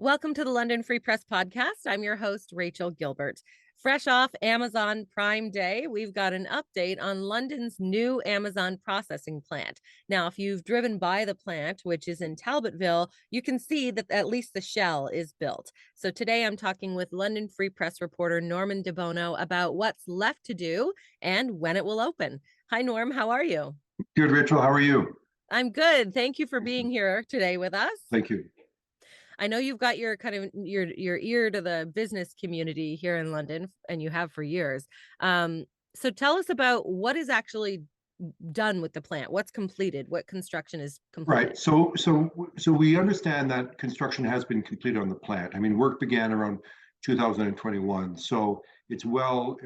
Welcome to the London Free Press Podcast. I'm your host, Rachel Gilbert. Fresh off Amazon Prime Day, we've got an update on London's new Amazon processing plant. Now, if you've driven by the plant, which is in Talbotville, you can see that at least the shell is built. So today I'm talking with London Free Press reporter Norman DeBono about what's left to do and when it will open. Hi, Norm. How are you? Good, Rachel. How are you? I'm good. Thank you for being here today with us. Thank you. I know you've got your kind of your ear to the business community here in London, and you have for years. So tell us about what is actually done with the plant. What's completed? What construction is completed? Right. So we understand that construction has been completed on the plant. I mean, work began around 2021, so it's well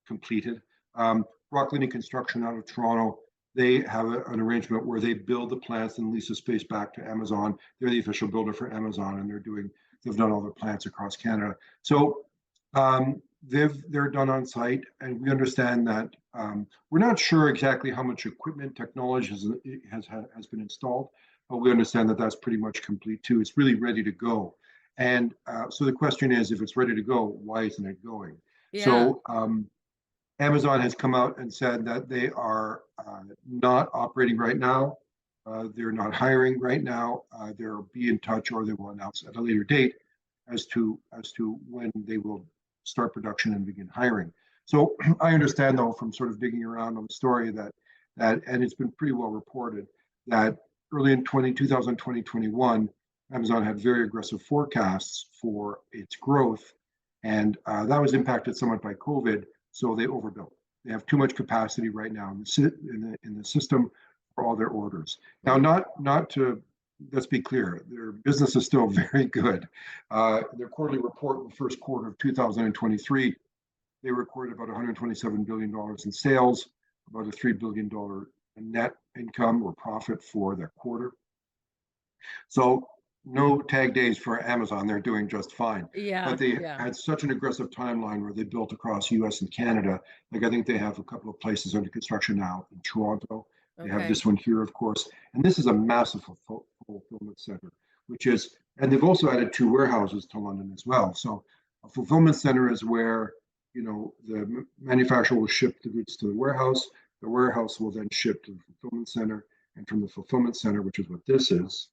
completed. Rockland Construction out of Toronto, they have an arrangement where they build the plants and lease the space back to Amazon. They're the official builder for Amazon, and they've done all their plants across Canada. So they're done on site, and we understand that we're not sure exactly how much equipment technology has been installed, but we understand that that's pretty much complete too. It's really ready to go. And so the question is, if it's ready to go, why isn't it going? Yeah. So Amazon has come out and said that they are not operating right now. They're not hiring right now. They'll be in touch, or they will announce at a later date as to when they will start production and begin hiring. So I understand, though, from sort of digging around on the story that and it's been pretty well reported that early in 2021, Amazon had very aggressive forecasts for its growth, and that was impacted somewhat by COVID. So they overbuilt. They have too much capacity right now in the system for all their orders. Now, not to, let's be clear, their business is still very good. Their quarterly report in the first quarter of 2023, they recorded about $127 billion in sales, about a $3 billion net income or profit for that quarter. So no tag days for Amazon. They're doing just fine. Yeah. But they had such an aggressive timeline where they built across US and Canada. Like I think they have a couple of places under construction now in Toronto. They have this one here, of course. And this is a massive fulfillment center, and they've also added 2 warehouses to London as well. So a fulfillment center is where, the manufacturer will ship the goods to the warehouse. The warehouse will then ship to the fulfillment center. And from the fulfillment center, which is what this is,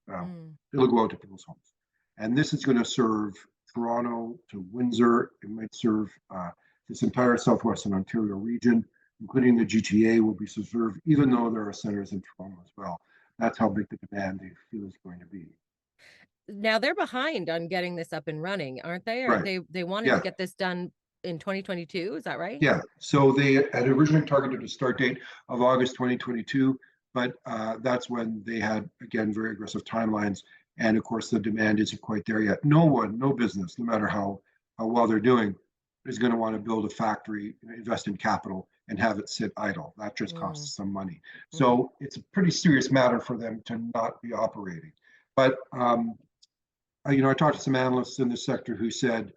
it'll go out to people's homes. And this is going to serve Toronto to Windsor. It might serve this entire southwestern Ontario region, including the GTA will be served, even though there are centers in Toronto as well. That's how big the demand they feel is going to be. Now they're behind on getting this up and running, aren't they? Or Right. they wanted to get this done in 2022, is that right? Yeah. So they had originally targeted a start date of August 2022. But that's when they had, again, very aggressive timelines. And of course, the demand isn't quite there yet. No business, no matter how well they're doing, is going to want to build a factory, invest in capital, and have it sit idle. That just costs some money. So it's a pretty serious matter for them to not be operating. But, I talked to some analysts in the sector who said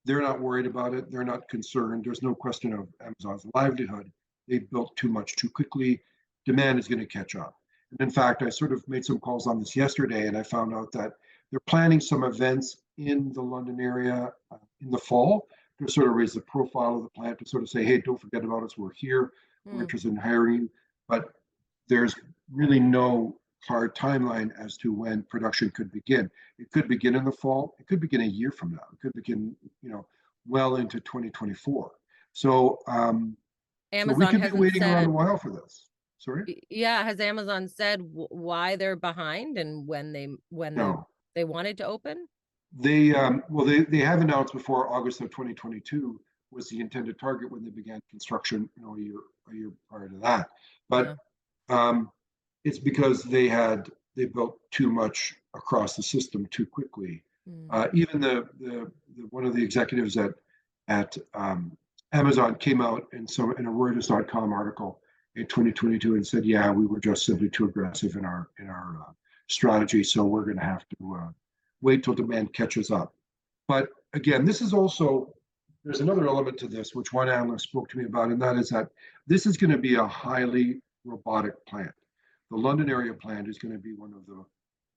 they're not worried about it. They're not concerned. There's no question of Amazon's livelihood. They built too much too quickly. Demand is going to catch up. And in fact, I sort of made some calls on this yesterday, and I found out that they're planning some events in the London area in the fall to sort of raise the profile of the plant, to sort of say, hey, don't forget about us. We're here. We're interested in hiring you. But there's really no hard timeline as to when production could begin. It could begin in the fall. It could begin a year from now. It could begin, well into 2024. So, Amazon so we could be waiting around a while for this. Sorry? Yeah, has Amazon said why they're behind and when they wanted to open? They have announced before August of 2022 was the intended target when they began construction, a year prior to that. But it's because they built too much across the system too quickly. Even the one of the executives at Amazon came out in a Reuters.com article in 2022 and said, yeah, we were just simply too aggressive in our strategy, so we're going to have to wait till demand catches up. But again, there's another element to this, which one analyst spoke to me about, and that is that this is going to be a highly robotic plant. The London area plant is going to be one of the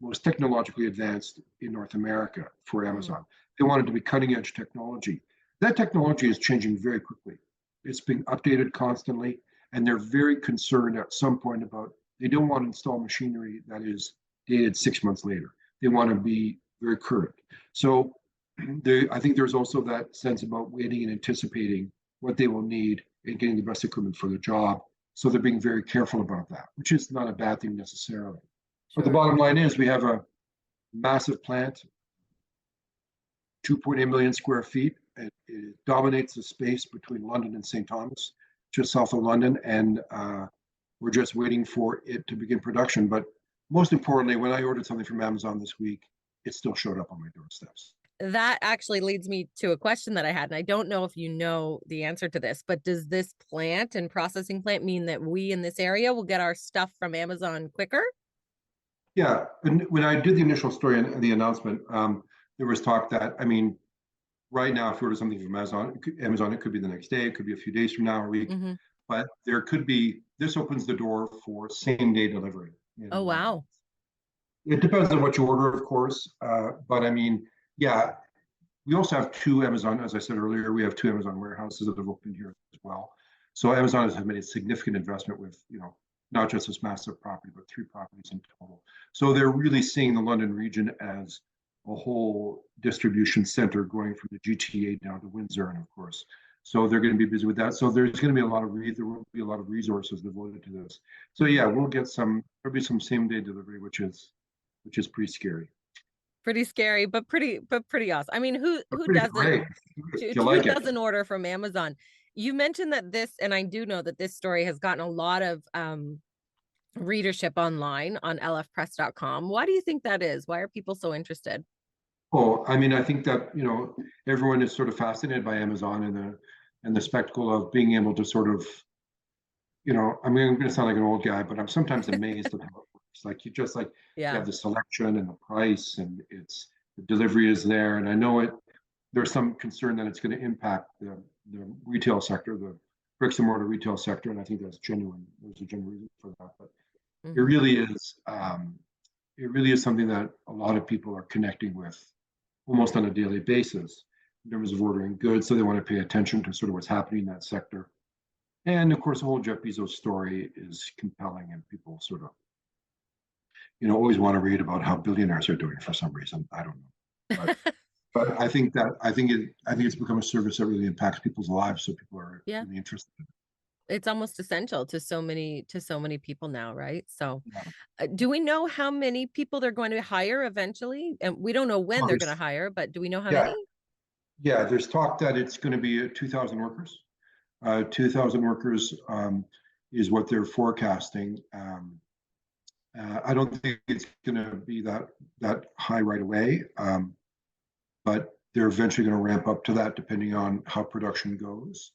most technologically advanced in North America for Mm. Amazon. They wanted to be cutting edge technology. That technology is changing very quickly. It's being updated constantly, and they're very concerned at some point about they don't want to install machinery that is dated 6 months later. They want to be very current. So I think there's also that sense about waiting and anticipating what they will need and getting the best equipment for the job. So they're being very careful about that, which is not a bad thing necessarily. But the Sure. bottom line is we have a massive plant, 2.8 million square feet. It dominates the space between London and St. Thomas, just south of London, and we're just waiting for it to begin production. But most importantly, when I ordered something from Amazon this week, it still showed up on my doorsteps. That actually leads me to a question that I had, and I don't know if you know the answer to this, but does this plant and processing plant mean that we in this area will get our stuff from Amazon quicker? Yeah, and when I did the initial story and the announcement, there was talk that, I mean, right now, if you order something from Amazon, it could be the next day, it could be a few days from now, or a week, Mm-hmm. but there could be, this opens the door for same day delivery. Oh, wow. It depends on what you order, of course, but I mean, yeah, we also have two Amazon, as I said earlier, we have two Amazon warehouses that have opened here as well. So Amazon has made a significant investment with, not just this massive property, but 3 properties in total. So they're really seeing the London region as a whole distribution center going from the GTA down to Windsor, and of course, so they're going to be busy with that. So there's going to be there will be a lot of resources devoted to this. So yeah, there'll be some same day delivery, which is pretty scary. Pretty scary, but pretty awesome. I mean, who Pretty doesn't great if you who like it. doesn't order from Amazon? You mentioned that this, and I do know that this story has gotten a lot of readership online on lfpress.com. Why do you think that is? Why are people so interested? Oh, I mean, I think that, everyone is sort of fascinated by Amazon and the spectacle of being able to sort of, I mean, I'm going to sound like an old guy, but I'm sometimes amazed at how it works. Like you Yeah. have the selection and the price, and the delivery is there. And I know there's some concern that it's going to impact the retail sector, the bricks and mortar retail sector, and I think that's genuine. There's a genuine reason for that, but it really is. It really is something that a lot of people are connecting with almost on a daily basis in terms of ordering goods. So they want to pay attention to sort of what's happening in that sector. And of course, the whole Jeff Bezos story is compelling, and people sort of, always want to read about how billionaires are doing for some reason. I don't know, but I think it's become a service that really impacts people's lives. So people are Yeah. really interested in it. It's almost essential to so many people now, right? So Yeah. do we know how many people they're going to hire eventually? And we don't know when Well, they're going to hire, but do we know how yeah, many? yeah. There's talk that it's going to be 2,000 workers. 2,000 workers is what they're forecasting. I don't think it's going to be that high right away, but they're eventually going to ramp up to that depending on how production goes.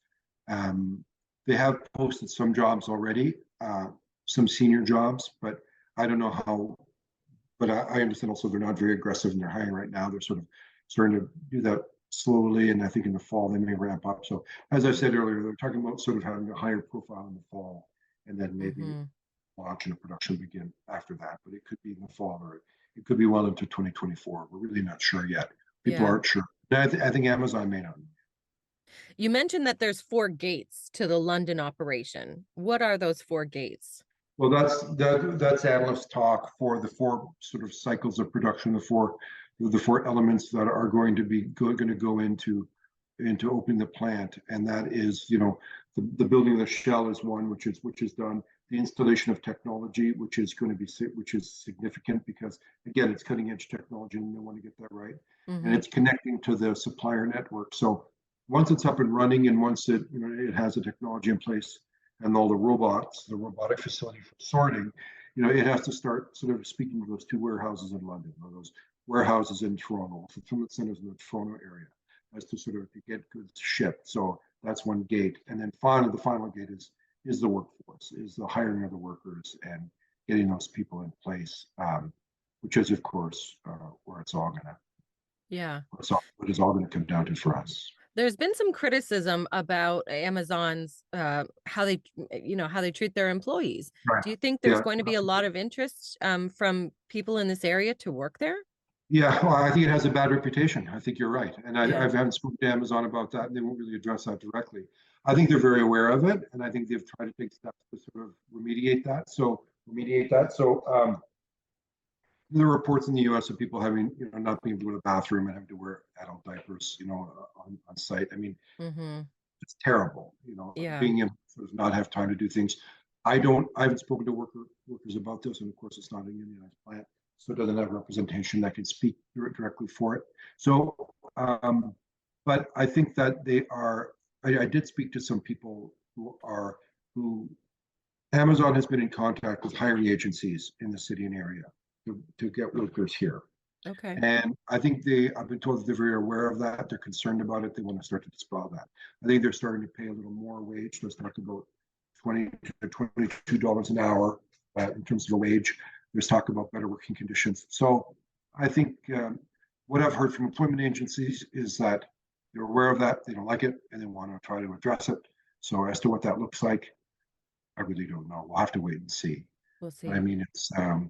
They have posted some jobs already, some senior jobs, but I don't know how. But I understand also they're not very aggressive in their hiring right now. They're sort of starting to do that slowly, and I think in the fall they may ramp up. So as I said earlier, they're talking about sort of having a higher profile in the fall, and then maybe launch and production begin after that. But it could be in the fall, or it could be well into 2024. We're really not sure yet. People aren't sure. I think Amazon may not. You mentioned that there's 4 gates to the London operation. What are those 4 gates? Well, that's analyst talk for the 4 sort of cycles of production, the four elements that are going to go into opening the plant, and that is, the building of the shell is one, which is done. The installation of technology, which is significant because again, it's cutting edge technology, and they want to get that right, and it's connecting to the supplier network. So once it's up and running, and once it has the technology in place and all the robotic facility for sorting, it has to start sort of speaking to those 2 warehouses in London, or those warehouses in Toronto, fulfillment centers in the Toronto area, as to sort of to get goods shipped. So that's one gate. And then the final gate is the workforce, is the hiring of the workers and getting those people in place, which is, of course, where it's all going to come down to for us. There's been some criticism about Amazon's how they, how they treat their employees. Right. Do you think there's Yeah. going to be a lot of interest from people in this area to work there? Yeah, well, I think it has a bad reputation. I think you're right. And I Yeah. haven't spoken to Amazon about that, and they won't really address that directly. I think they're very aware of it, and I think they've tried to take steps to sort of remediate that. So there are reports in the US of people having, not being able to go to the bathroom and having to wear adult diapers, on site. I mean, Mm-hmm. it's terrible, Yeah. being able to sort of not have time to do things. I haven't spoken to workers about this, and of course, it's not a unionized plant, so it doesn't have representation that can speak directly for it. So, but I think that they are. I did speak to some people who Amazon has been in contact with hiring agencies in the city and area to get workers here. Okay. And I think I've been told that they're very aware of that. They're concerned about it. They want to start to dispel that. I think they're starting to pay a little more wage. There's talk about $20 to $22 an hour in terms of a wage. There's talk about better working conditions. So I think what I've heard from employment agencies is that they're aware of that. They don't like it, and they want to try to address it. So as to what that looks like, I really don't know. We'll have to wait and see. We'll see. But I mean, it's going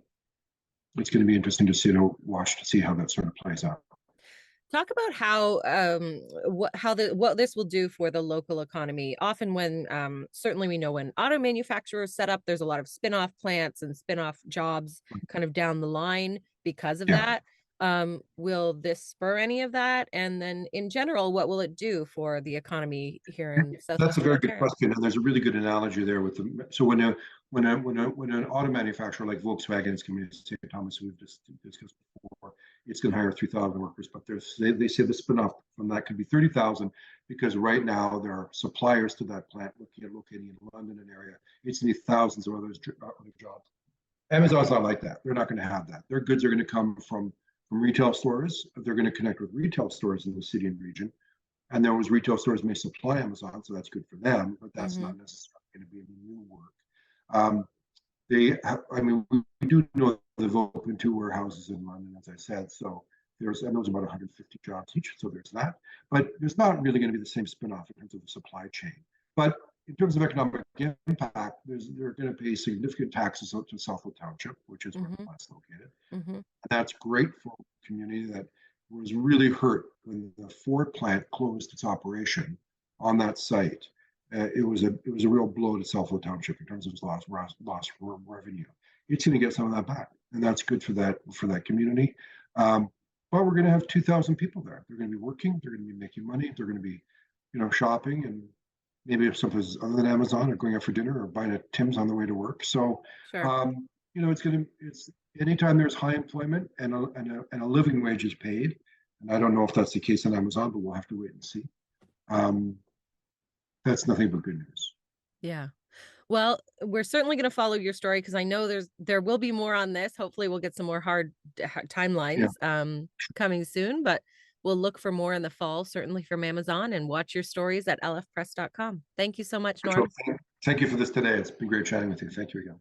to be interesting to watch to see how that sort of plays out. Talk about how what this will do for the local economy. Often when certainly we know when auto manufacturers set up, there's a lot of spin-off plants and spin-off jobs kind of down the line because of Yeah. that. Will this spur any of that? And then in general, what will it do for the economy here in That's a Southwestern very good Ontario? question, and there's a really good analogy there with so when an auto manufacturer like Volkswagen is coming to St. Thomas, we've just discussed before, it's going to hire 3,000 workers, but they say the spinoff from that could be 30,000 because right now there are suppliers to that plant locating in London and area. It's going to be thousands of other jobs. Amazon's not like that. They're not going to have that. Their goods are going to come from retail stores. They're going to connect with retail stores in the city and region. And those retail stores may supply Amazon, so that's good for them, but that's not necessarily going to be any new work. We do know they've opened 2 warehouses in London, as I said. So there's, and those are about 150 jobs each. So there's that, but there's not really going to be the same spinoff in terms of the supply chain. But in terms of economic impact, they're going to pay significant taxes out to Southwood Township, which is where the plant's located. And that's great for a community that was really hurt when the Ford plant closed its operation on that site. It was a real blow to Southwood Township in terms of its lost revenue. It's going to get some of that back, and that's good for that community. But we're going to have 2,000 people there. They're going to be working. They're going to be making money. They're going to be, shopping, and maybe if something other than Amazon, or going out for dinner, or buying a Tim's on the way to work. So, Sure. it's anytime there's high employment and a living wage is paid, and I don't know if that's the case on Amazon, but we'll have to wait and see. That's nothing but good news. Yeah. Well, we're certainly going to follow your story because I know there will be more on this. Hopefully we'll get some more hard timelines coming soon, but we'll look for more in the fall, certainly from Amazon, and watch your stories at lfpress.com. Thank you so much, Norm. Thank you for this today. It's been great chatting with you. Thank you again.